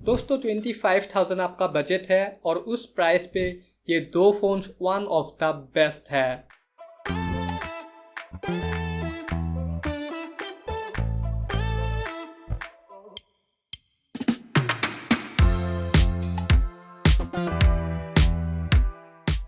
दोस्तों 25,000 आपका बजट है और उस प्राइस पे ये दो phones one of the best है।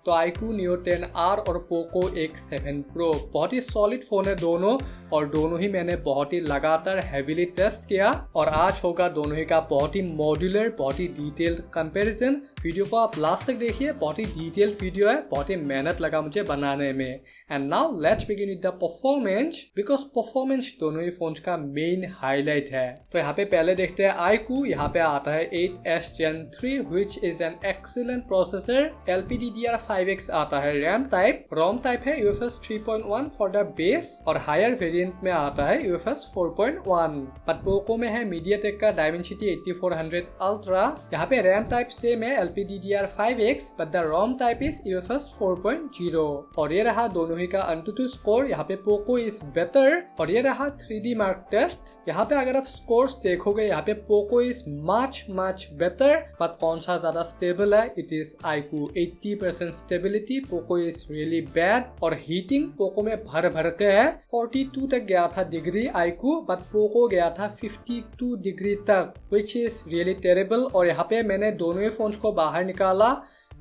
तो iQOO Neo 10R और पोको X7 Pro बहुत ही सॉलिड फ़ोन है दोनों, और दोनों ही मैंने बहुत ही लगातार हैवीली टेस्ट किया और आज होगा दोनों ही का बहुत ही मॉड्यूलर, बहुत ही डिटेल्ड कंपैरिजन। वीडियो को आप लास्ट तक देखिए, बहुत ही डिटेल्ड वीडियो है, बहुत ही मेहनत लगा मुझे बनाने में। And now let's begin with the performance, because performance दोनों ही फोन्स का मेन हाईलाइट है। तो यहाँ पे पहले देखते हैं iQOO। यहाँ पे आता है 8S Gen 3 which is an excellent processor. LPDDR5X आता है रैम टाइप, रोम टाइप है UFS 3.1 फॉर द बेस, और हायर वेरिएंट में आता है UFS 4.1। बट पोको में है MediaTek का Dimensity 8400 Ultra। यहाँ पे रैम टाइप सेम है LPDDR5X, but the ROM type is UFS 4.0। और ये रहा दोनों ही का AnTuTu स्कोर। यहाँ पे पोको इज बेटर, और ये रहा 3D मार्क टेस्ट। यहाँ पे अगर आप स्कोर्स देखोगे, यहाँ पे Poco is much better, but कौन सा ज्यादा स्टेबल है? It is iQOO 80% stability, Poco is really bad. और हीटिंग पोको में भरते हैं, 42 तक गया था डिग्री iQOO, बट पोको गया था 52 डिग्री तक, विच इज रियली टेरेबल। और यहाँ पे मैंने दोनों ही फोन्स को बाहर निकाला,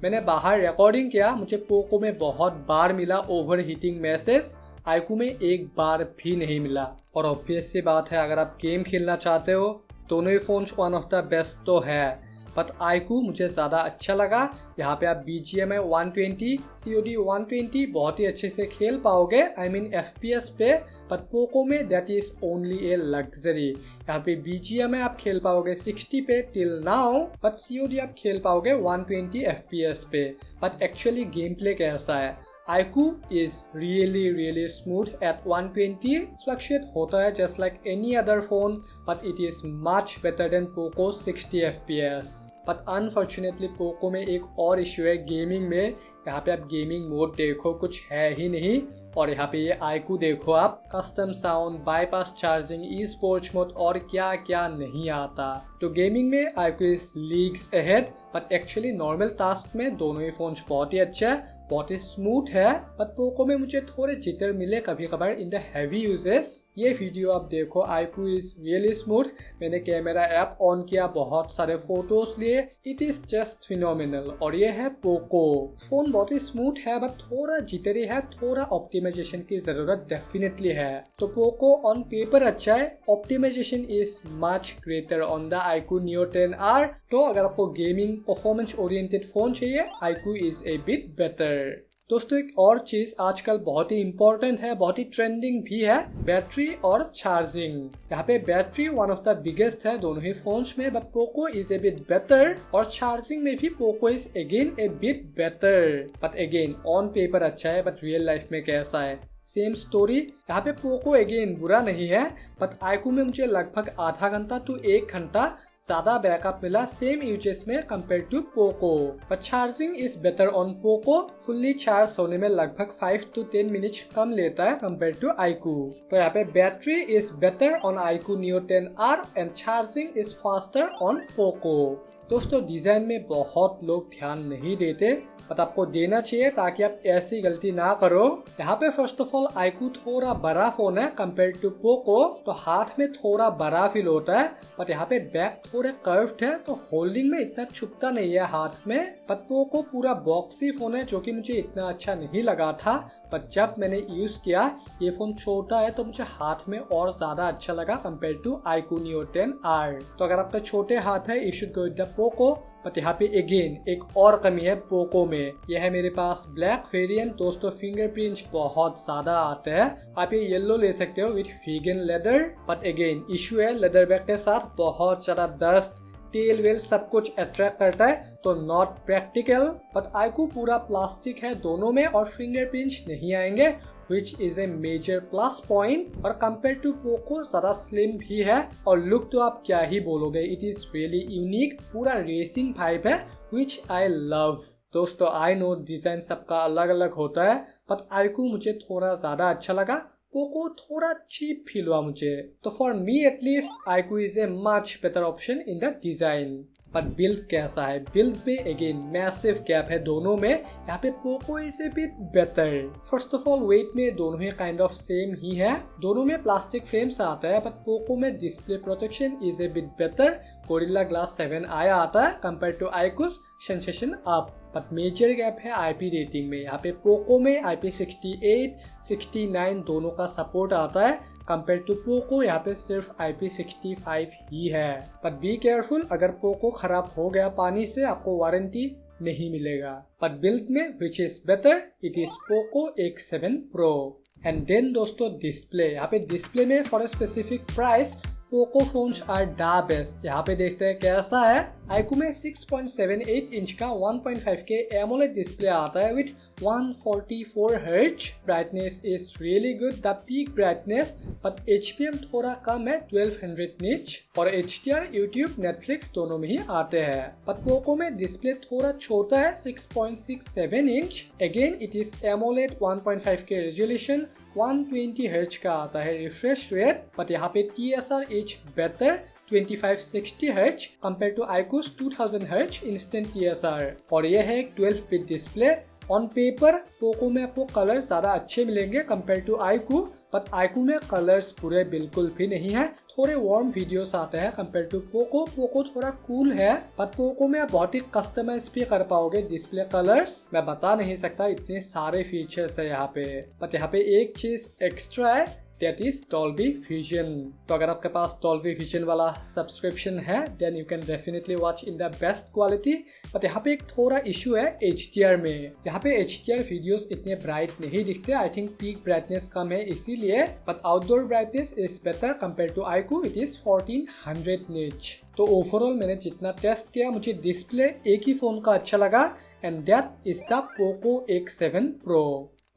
मैंने बाहर रिकॉर्डिंग किया, मुझे पोको में बहुत बार मिला ओवर हीटिंग मैसेज, iQOO में एक बार भी नहीं मिला। और ऑब्वियस सी बात है, अगर आप गेम खेलना चाहते हो, दोनों ही phones one of the best तो है, बट iQOO मुझे ज़्यादा अच्छा लगा। यहाँ पे आप BGMI 120, COD 120 बहुत ही अच्छे से खेल पाओगे, I mean FPS पे, बट पोको में that is only a luxury. यहाँ पे BGMI आप खेल पाओगे 60 पे टिल नाउ, बट COD आप खेल पाओगे 120 FPS पे। बट एक्चुअली गेम प्ले कैसा है? iQOO is really smooth at 120, fluctuate होता है just like any other phone, but it is much better than Poco 60 FPS. But unfortunately Poco में एक और इश्यू है गेमिंग में। यहाँ पे आप गेमिंग मोड देखो, कुछ है ही नहीं। और यहाँ पे ये iQOO देखो आप, custom sound, bypass charging, e sports mode और क्या क्या नहीं आता। तो गेमिंग में iQOO is leagues ahead, but actually normal task में दोनों ही फोन्स बहुत ही अच्छे है, बहुत ही स्मूथ है। बट पोको में मुझे थोड़े जिटर मिले कभी कभार इन द हैवी यूजेस। ये वीडियो आप देखो, iQOO इज रियली स्मूथ। मैंने कैमरा ऐप ऑन किया, बहुत सारे फोटोज लिए, इट इज जस्ट फिनोमिनल। और ये है पोको, फोन बहुत ही स्मूथ है, बट थोड़ा जिटरी है, थोड़ा ऑप्टिमाइजेशन की जरूरत डेफिनेटली है। तो पोको ऑन पेपर अच्छा है, optimisation is much greater on the iQOO Neo 10R। तो अगर आपको गेमिंग परफॉर्मेंस ओरिएंटेड फोन चाहिए, iQOO is a bit better. दोस्तों एक और चीज आजकल बहुत ही इंपॉर्टेंट है, बहुत ही ट्रेंडिंग भी है, बैटरी और चार्जिंग। यहाँ पे battery one of the biggest है दोनों ही फोन्स में, but Poco is a bit better. और चार्जिंग में भी Poco is again A bit better, but again on paper अच्छा है, बट रियल लाइफ में कैसा है? Same story. यहाँ पे पोको अगेन बुरा नहीं है, बट iQOO में मुझे लगभग आधा घंटा टू 1 घंटा ज्यादा बैकअप मिला सेम यूजेस में compare to Poco. But charging is better on Poco, fully charge होने में लगभग 5 to 10 मिनट्स कम लेता है कंपेयर टू iQOO। तो यहाँ पे battery is better on iQOO Neo 10R and charging is faster on Poco. दोस्तों डिजाइन में बहुत लोग ध्यान नहीं देते, बट आपको देना चाहिए ताकि आप ऐसी गलती ना करो। यहाँ पे फर्स्ट ऑफ ऑल iQOO थोड़ा बड़ा फोन है कंपेयर टू पोको, तो हाथ में थोड़ा बड़ा फील होता है, बट यहाँ पे बैक थोड़े कर्व्ड है, तो होल्डिंग में इतना छुपता नहीं है हाथ में। बट पोको पूरा बॉक्सी फोन है, जो कि मुझे इतना अच्छा नहीं लगा था, बट जब मैंने यूज किया, ये फोन छोटा है तो मुझे हाथ में और ज्यादा अच्छा लगा compare to iQOO Neo 10R। तो अगर आपके छोटे हाथ है, you should go with the Poco. But यहाँ पे अगेन एक और कमी है पोको में, यह है मेरे पास ब्लैक वेरिएंट। दोस्तों फिंगरप्रिंट्स बहुत ज्यादा आते हैं, आप ये येलो ले सकते हो with vegan leather, but again issue है लेदर बैग के साथ बहुत ज्यादा डस्ट, तेल वेल सब कुछ अट्रैक्ट करता है, तो नॉट प्रैक्टिकल। बट iQOO पूरा प्लास्टिक है दोनों में और फिंगरप्रिंट्स नहीं आएंगे, which is a major plus point। और कंपेयर टू पोको ज्यादा स्लिम भी है, और लुक तो आप क्या ही बोलोगे, इट इज रियली यूनिक, पूरा रेसिंग वाइब है, which I love। दोस्तों आई नो डिजाइन सबका अलग अलग होता है, बट iQOO मुझे थोड़ा ज्यादा अच्छा लगा, पोको थोड़ा चीप फील हुआ मुझे। तो for me at least iQOO is a much better option in the design. पर बिल्ड कैसा है, बिल्ड में अगेन मैसिव गैप है दोनों में। यहाँ पे Poco is a bit better. First of all weight में दोनों ही काइंड ऑफ सेम ही है, दोनों में प्लास्टिक फ्रेम्स आता है, बट पोको में display protection is a bit better. Gorilla Glass 7 आया आता है compare to iQOO's sensation up. But major gap है आईपी रेटिंग में। यहाँ पे पोको में IP68, 69 दोनों का सपोर्ट आता है कंपेयर टू पोको यहाँ पे सिर्फ IP65 ही है। बट बी केयरफुल, अगर पोको खराब हो गया पानी से आपको वारंटी नहीं मिलेगा। बट बिल्ड में which is better, it is Poco X7 Pro। And then दोस्तों डिस्प्ले, यहाँ पे डिस्प्ले में for a specific price Poco phones are the best. यहाँ पे देखते हैं कैसा है। आईकू में 6.78 इंच का 1.5K AMOLED डिस्प्ले आता है with 144 Hz। Brightness is really good, the peak brightness, but HPM थोड़ा कम है 1200 निच। और HDR, YouTube, Netflix दोनों में ही आते हैं। बट पोको में डिस्प्ले थोड़ा छोटा है 6.67 inch. Again it is AMOLED 1.5K resolution, 120 Hz का आता है रिफ्रेश रेट। बट यहाँ पे TSR is better 2560 Hz compare to iQOO's 2000 Hz instant TSR। और ये है एक 12 bit display. On paper Poco में आपको कलर ज्यादा अच्छे मिलेंगे compare to iQOO, but iQOO में कलर्स पूरे बिल्कुल भी नहीं है, थोड़े वार्म वीडियोस आते हैं कंपेयर टू पोको। पोको थोड़ा कूल है, बट पोको में आप बहुत ही कस्टमाइज भी कर पाओगे डिस्प्ले कलर्स। मैं बता नहीं सकता, इतने सारे फीचर्स है यहाँ पे। बट यहाँ पे एक चीज एक्स्ट्रा है, दैट इज डॉल्बी विजन। तो अगर आपके पास डॉल्बी विजन वाला सब्सक्रिप्शन है then you can definitely watch in the best quality. But यहाँ पे एक थोड़ा इशू है HDR में। यहाँ पे HDR वीडियोस इतने ब्राइट नहीं दिखते, आई थिंक पीक ब्राइटनेस कम है इसीलिए। But outdoor brightness is better compare to iQOO, it is 1400 nits. तो ओवरऑल मैंने जितना टेस्ट किया मुझे डिस्प्ले एक ही फोन का अच्छा लगा, and that is the Poco X7 Pro।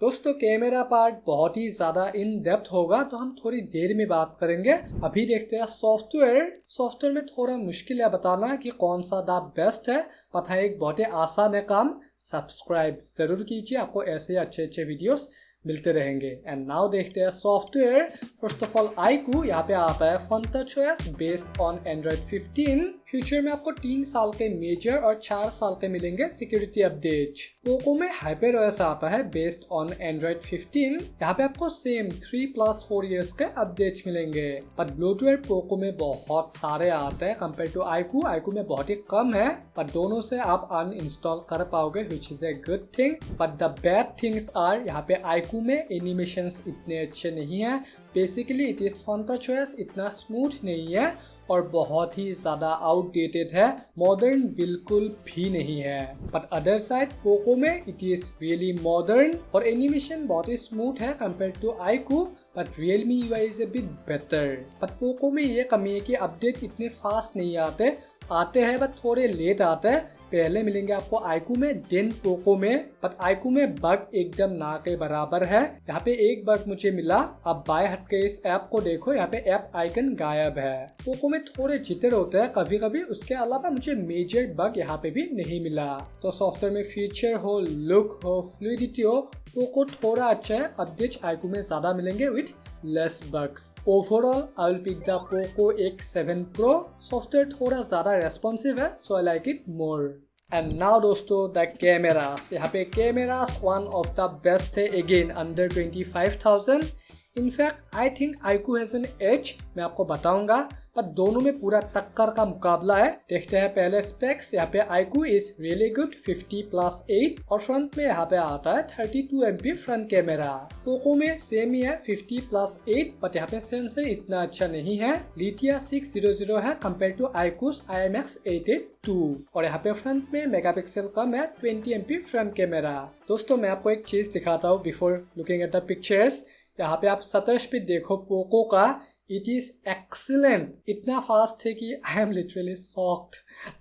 दोस्तों कैमरा पार्ट बहुत ही ज्यादा इन डेप्थ होगा तो हम थोड़ी देर में बात करेंगे। अभी देखते हैं सॉफ्टवेयर में थोड़ा मुश्किल है बताना कि कौन सा द बेस्ट है। पता है एक बहुत ही आसान है काम, सब्सक्राइब जरूर कीजिए, आपको ऐसे अच्छे वीडियोस मिलते रहेंगे। एंड नाउ देखते हैं software. First of all iQOO यहाँ पे आता है FunTouchOS based on Android 15। Future में आपको 3 साल के मेजर और 4 साल के मिलेंगे सिक्योरिटी अपडेट। पोको में HyperOS आता है बेस्ड ऑन Android 15। यहाँ पे आपको सेम 3+4 इयर्स के अपडेट्स मिलेंगे। बट ब्लूटूथ पोको में बहुत सारे आते हैं कंपेयर टू आईकू में बहुत ही कम है, पर दोनों से आप अनइंस्टॉल कर पाओगे which is a good thing. But the bad things are यहाँ पे आईकू में एनिमेशंस इतने अच्छे नहीं है। बेसिकली इट इज FunTouchOS इतना स्मूथ नहीं है और बहुत ही ज्यादा आउटडेटेड है, मॉडर्न बिल्कुल भी नहीं है। बट अदर साइड पोको में इट इज रियली मॉडर्न और एनिमेशन बहुत ही स्मूथ है compare to iQOO, but Realme UI is a bit better. But Poco में ये कमी है कि अपडेट इतने फास्ट नहीं आते हैं बट थोड़े लेट आते हैं। पहले मिलेंगे आपको आईकू में देन पोको में। बट आईकू में बग एकदम ना के बराबर है। यहाँ पे एक बग मुझे मिला, अब बाएं हट के इस ऐप को देखो, यहाँ पे ऐप आइकन गायब है। पोको में थोड़े जिटर होते हैं कभी कभी, उसके अलावा मुझे मेजर बग यहाँ पे भी नहीं मिला। तो सॉफ्टवेयर में फीचर हो, लुक हो, फ्लूइडिटी हो, पोको थोड़ा अच्छा है। अपडेट्स आईकू में ज्यादा मिलेंगे with less bugs. Overall, I'll pick the Poco X7 Pro. Software थोड़ा ज्यादा रेस्पॉन्सिव है, so I like it more. And now दोस्तों the cameras. यहाँ पे cameras one of the best है, again under 25,000. In fact, I think iQOO has an edge. मैं आपको बताऊंगा, पर दोनों में पूरा टक्कर का मुकाबला है। देखते हैं पहले स्पेक्स। यहाँ पे iQOO is really good 50+8 और फ्रंट में यहाँ पे आता है 32 MP फ्रंट कैमरा। पोको में सेम ही है 50+8, बट यहाँ पे सेंसर इतना अच्छा नहीं है। लिथिया 600 है कंपेयर टू iQOO's IMX882 और यहाँ पे फ्रंट में मेगापिक्सल कम है, 20 MP फ्रंट कैमरा। दोस्तों मैं आपको एक चीज दिखाता हूँ before looking at the pictures. यहाँ पे आप शटर स्पीड देखो पोको का, इट इज एक्सीलेंट, इतना फास्ट है कि आई एम लिटरली शॉक्ड।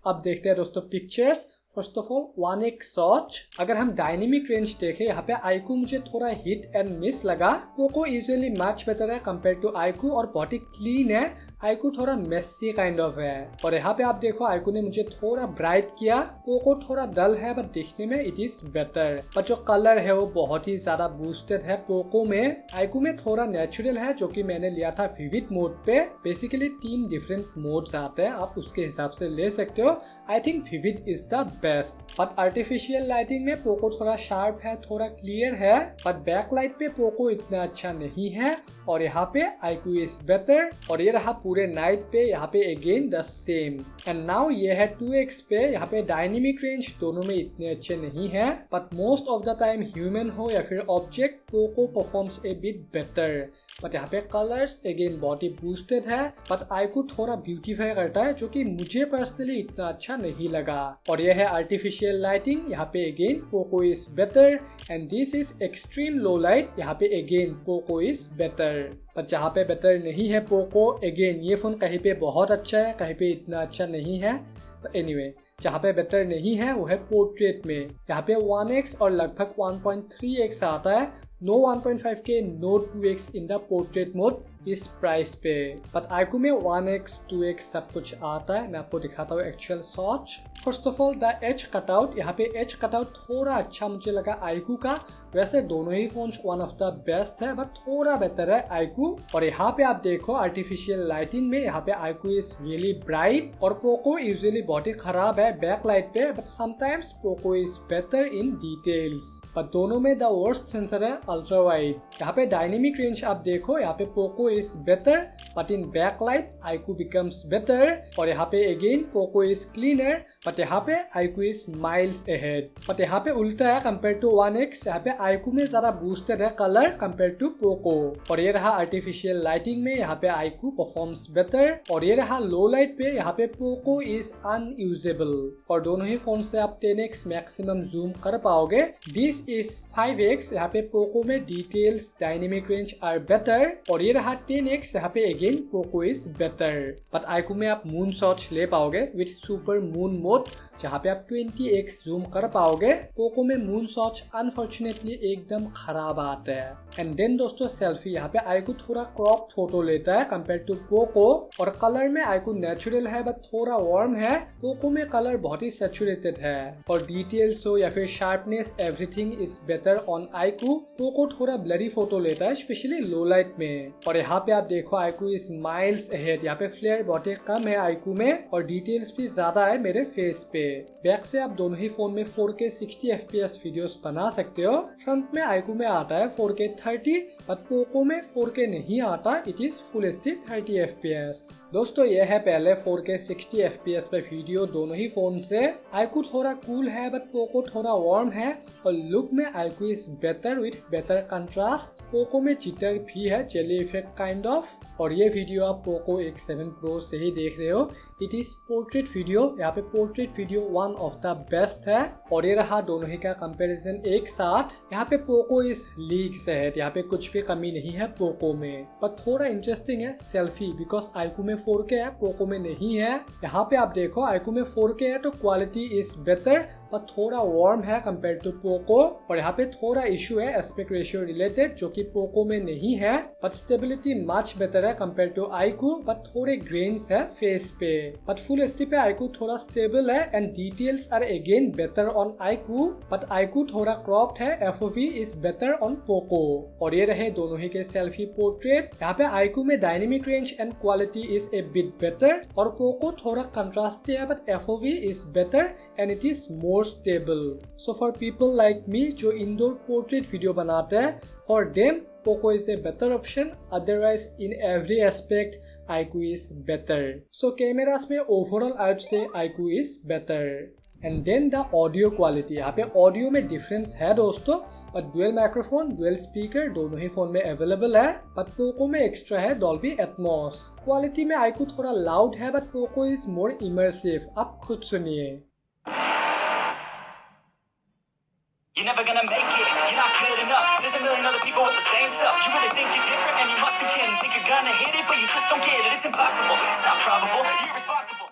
अब देखते हैं दोस्तों pictures. First of all 1x shot. अगर हम डायनेमिक रेंज देखें, यहाँ पे iQOO मुझे थोड़ा हिट एंड मिस लगा। पोको यूजुअली मच बेटर है कंपेयर टू iQOO और बहुत ही क्लीन है। आईकू थोड़ा मेसी काइंड ऑफ है। और यहाँ पे आप देखो आईकू ने मुझे थोड़ा ब्राइट किया, पोको थोड़ा डल है बट दिखने में इट इज बेटर। पर जो कलर है वो बहुत ही ज्यादा बूस्टेड है पोको में। आईकू में थोड़ा नेचुरल है जो कि मैंने लिया था विविड मोड पे। बेसिकली 3 डिफरेंट मोड्स आते हैं, आप उसके हिसाब से ले सकते हो। I think vivid is the best. But artificial lighting में पोको थोड़ा शार्प है, थोड़ा क्लियर है, बट बैक लाइट पे पोको इतना अच्छा नहीं है। और यहाँ पे आईकू इज बेटर। और ये रहा पूरे नाइट पे, यहाँ पे again the same. And now ये है 2x पे, यहाँ पे डायनेमिक रेंज दोनों में इतने अच्छे नहीं है, but most of the time human हो या फिर object, Poco performs A bit better. But यहाँ पे कलर्स अगेन बहुत ही बूस्टेड है, बट आईकू थोड़ा ब्यूटीफाई करता है जो कि मुझे पर्सनली इतना अच्छा नहीं लगा। और ये है आर्टिफिशियल लाइटिंग, यहाँ पे again Poco is better. And this is extreme low light, यहाँ पे अगेन पोको इज बेटर। पर जहाँ पे बेटर नहीं है पोको, अगेन ये फोन कहीं पे बहुत अच्छा है, कहीं पे इतना अच्छा नहीं है। एनीवे जहाँ पे बेटर नहीं है वो है पोर्ट्रेट में। यहाँ पे 1x और लगभग 1.3x आता है। No 1.5K, no 2x in the portrait mode इस प्राइस पे। बट आईकू में 1x 2x सब कुछ आता है। मैं आपको दिखाता हूँ actual shots. First of all the edge cutout, यहाँ पे एज कटआउट थोड़ा अच्छा मुझे लगा आईकू का। वैसे दोनों ही phones one of the best है, बट थोड़ा बेहतर है आईकू। और यहाँ पे आप देखो आर्टिफिशियल लाइटिंग में, यहाँ पे आईकू इज रियली ब्राइट और पोको यूजुअली बहुत ही खराब है बैक लाइट पे, but sometimes Poco is better in details. पर दोनों में द वर्स्ट सेंसर है अल्ट्रा वाइड। यहाँ पे डायनेमिक रेंज आप देखो, यहाँ पे Poco is better, but in back light iQOO becomes better. और यहाँ पे again Poco is cleaner, but यहाँ पे iQOO is miles ahead. But यहाँ पे उल्टा है कंपेयर टू 1x, यहाँ पे आईकू में ज्यादा बूस्टेड है कलर कंपेयर टू पोको। और ये रहा आर्टिफिशियल लाइटिंग में, यहाँ पे आईकू परफॉर्म्स बेटर। और ये रहा लो लाइट पे, यहाँ पे पोको इज अनयूजेबल। और दोनों ही फोन से आप 10x मैक्सिमम जूम कर पाओगे। दिस इज 5x, यहाँ पे पोको में details dynamic range are better. और ये रहा 10x, यहाँ पे again Poco is better. But iQOO में आप मून शॉट्स ले पाओगे विथ सुपर मून मोड, जहाँ पे आप 20x जूम कर पाओगे। पोको में मून शॉट्स अनफॉर्चुनेटली एकदम खराब आते हैं। एंड देन दोस्तों सेल्फी, यहाँ पे आईकू थोड़ा क्रॉप फोटो लेता है कंपेयर टू पोको। और कलर में आईकू नेचुरल है बट थोड़ा वार्म है, पोको में कलर बहुत ही सैचुरेटेड है। और डिटेल्स हो या फिर sharpness, everything is better on iQOO. Poco थोड़ा ब्लरी फोटो लेता है स्पेशली लो लाइट में। और यहाँ पे आप देखो आईकू इज माइल्स अहेड, यहाँ पे फ्लेयर बहुत ही कम है आईकू में और डिटेल्स भी ज्यादा है मेरे फेस पे। बैक से आप दोनों ही फोन में 4K 60 FPS वीडियोस बना सकते हो। फ्रंट में आईकू में आता है 4K 30, बट पोको में 4K नहीं आता, it is full HD 30 FPS। दोस्तों ये है पहले 4K 60 FPS पे वीडियो दोनों ही फोन से। आईकू थोड़ा कूल है बट पोको थोड़ा वार्म है। और लुक में iQOO is better with better contrast. Poco में जिटर भी है, जेली इफेक्ट काइंड ऑफ। और ये वीडियो आप पोको X7 Pro से ही देख रहे हो। इट इज पोर्ट्रेट वीडियो, यहाँ पे portrait video one of the best है। और ये रहा दोनों ही का कंपैरिजन एक साथ। यहाँ पे पोको इस लीग से है, यहाँ पे कुछ भी कमी नहीं है पोको में। पर थोड़ा इंटरेस्टिंग है सेल्फी, बिकॉज आईकू में 4K है, पोको में नहीं है। यहाँ पे आप देखो आईकू में 4K है तो क्वालिटी इज बेटर, पर थोड़ा वार्म है कंपेयर टू पोको। और यहाँ पे थोड़ा इशू है एस्पेक्ट रेशियो रिलेटेड, जो कि पोको में नहीं है। बट स्टेबिलिटी मच बेटर है कंपेयर टू आईकू, बट थोड़े ग्रेन्स है फेस पे। बट फुल एचडी पे आईकू थोड़ा स्टेबल है and details are again better on iQOO, but iQOO थोड़ा क्रॉप्ड है, FOV is better on Poco. और ये रहे दोनों ही के सेल्फी पोर्ट्रेट। यहाँ पे आईकू में dynamic range and quality is a bit better और पोको थोड़ा कंट्रास्टी है, but FOV is better and it is more stable. So for people like me जो इंडोर पोर्ट्रेट वीडियो बनाते हैं, for them Poco is a better option. Otherwise, in every aspect, iQOO is better. So cameras में overall I would say iQOO is better. And then the audio quality. यहाँ पे audio में difference है दोस्तों, और dual microphone, dual speaker दोनों ही phone में available है, बट पोको में एक्स्ट्रा है डॉल्बी एटमॉस। क्वालिटी में iQOO थोड़ा लाउड है, but Poco is more immersive. आप खुद सुनिए। You're never gonna make it, you're not good enough. There's a million other people with the same stuff. You really think you're different and you must be kidding. Think you're gonna hit it, but you just don't get it. It's impossible, it's not probable, you're irresponsible.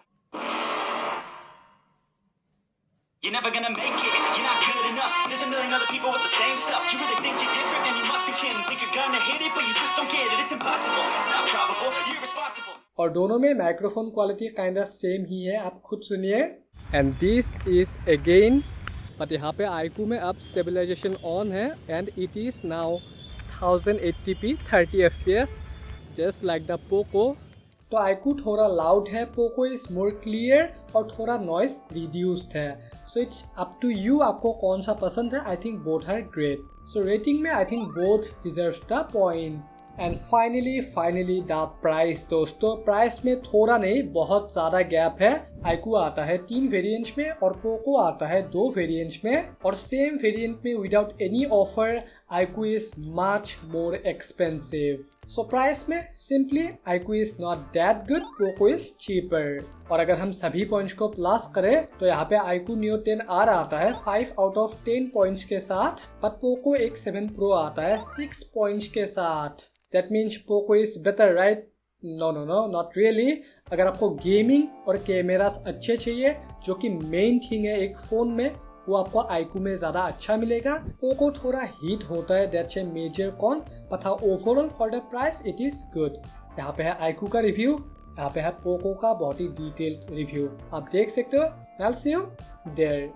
You're never gonna make it, you're not good enough. There's a million other people with the same stuff. You really think you're different and you must be kidding. Think you're gonna hit it, but you just don't get it. It's impossible, it's not probable, you're irresponsible. और दोनों में microphone quality kind of same ही है, आप खुद सुनिए। And this is again, but यहाँ पे iQOO में अब स्टेबलाइजेशन ऑन है and it is now 1080p 30 fps just like the Poco. तो iQOO थोड़ा लाउड है, पोको इज मोर क्लियर और थोड़ा नॉइज रिड्यूस्ड है। So it's up to you, आपको कौन सा पसंद है। I think both are great. So rating में आई think both deserves the point. And finally the price. दोस्तों प्राइस में थोड़ा नहीं, बहुत ज़्यादा गैप है। iQOO आता है 3 वेरिएंट्स में और पोको आता है 2 वेरिएंट्स में, और सेम वेरिएंट में without any offer iQOO is much more expensive. So price में simply iQOO is not that good, Poco is cheaper. और अगर हम सभी पॉइंट्स को प्लस करें तो यहाँ पे iQOO Neo 10R आता है 5 आउट ऑफ 10 पॉइंट्स के साथ, पर पोको X7 Pro आता है 6 पॉइंट्स के साथ। That means Poco is better, right? No, not really. अगर आपको गेमिंग और कैमरास अच्छे चाहिए, जो कि मेन थिंग है एक फ़ोन में, वो आपको iQOO में ज़्यादा अच्छा मिलेगा। पोको थोड़ा हीट होता है, that's a major con, but overall for the price it is good। यहाँ पे है iQOO का रिव्यू, यहाँ पे है पोको का बहुत ही डिटेल्ड रिव्यू, आप देख सकते हो। I'll see you there।